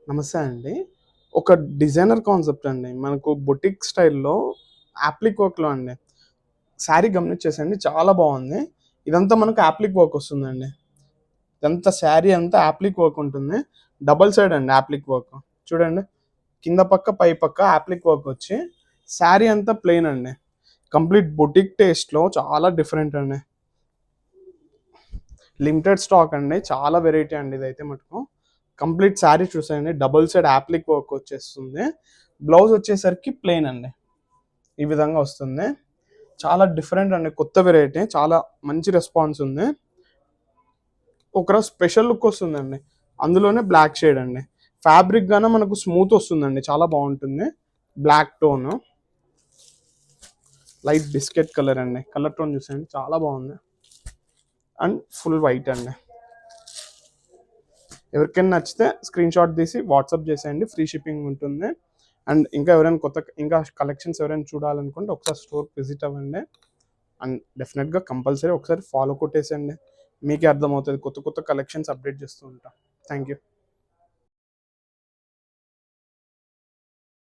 నమస్తే అండి. ఒక డిజైనర్ కాన్సెప్ట్ అండి. మనకు బొటిక్ స్టైల్‌లో యాప్లిక్ వర్క్‌లో అండి. శారీ గమనించేసండి చాలా బావుంది. ఇదంతా మనకు యాప్లిక్ వర్క్ వస్తుందండి. ఇదంతా శారీ అంతా యాప్లిక్ వర్క్ ఉంటుంది. డబుల్ సైడ్ అండి యాప్లిక్ వర్క్. చూడండి. కింద పక్క, పై పక్క యాప్లిక్ వర్క్ వచ్చి శారీ అంతా ప్లెయిన్ అండి. కంప్లీట్ బొటిక్ టేస్ట్‌లో చాలా డిఫరెంట్ అండి. లిమిటెడ్ స్టాక్ అండి. చాలా వెరైటీ అండి ఇదైతే మటుకు. కంప్లీట్ శారీ చూసేయండి. డబుల్ సైడ్ యాప్లిక్ వర్క్ వచ్చేస్తుంది. బ్లౌజ్ వచ్చేసరికి ప్లెయిన్ అండి. ఈ విధంగా వస్తుంది. చాలా డిఫరెంట్ అండి. కొత్త వెరైటీ. చాలా మంచి రెస్పాన్స్ ఉంది. ఒక స్పెషల్ లుక్ వస్తుందండి. అందులోనే బ్లాక్ షేడ్ అండి. ఫ్యాబ్రిక్ గాన మనకు స్మూత్ వస్తుందండి. చాలా బాగుంటుంది. Black tone, light biscuit colour అండి. కలర్ టోన్ చూసేయండి చాలా బాగుంది. అండ్ ఫుల్ వైట్ అండి. ఎవరికైనా నచ్చితే స్క్రీన్ షాట్ తీసి వాట్సాప్ చేసేయండి. ఫ్రీ షిప్పింగ్ ఉంటుంది. అండ్ ఇంకా ఎవరైనా ఇంకా కలెక్షన్స్ ఎవరైనా చూడాలనుకుంటే ఒకసారి స్టోర్ విజిట్ అవ్వండి. అండ్ డెఫినెట్గా కంపల్సరీ ఒకసారి ఫాలో కొట్టేసేయండి. మీకే అర్థమవుతుంది. కొత్త కొత్త కలెక్షన్స్ అప్డేట్ చేస్తూ ఉంటాం. Thank you.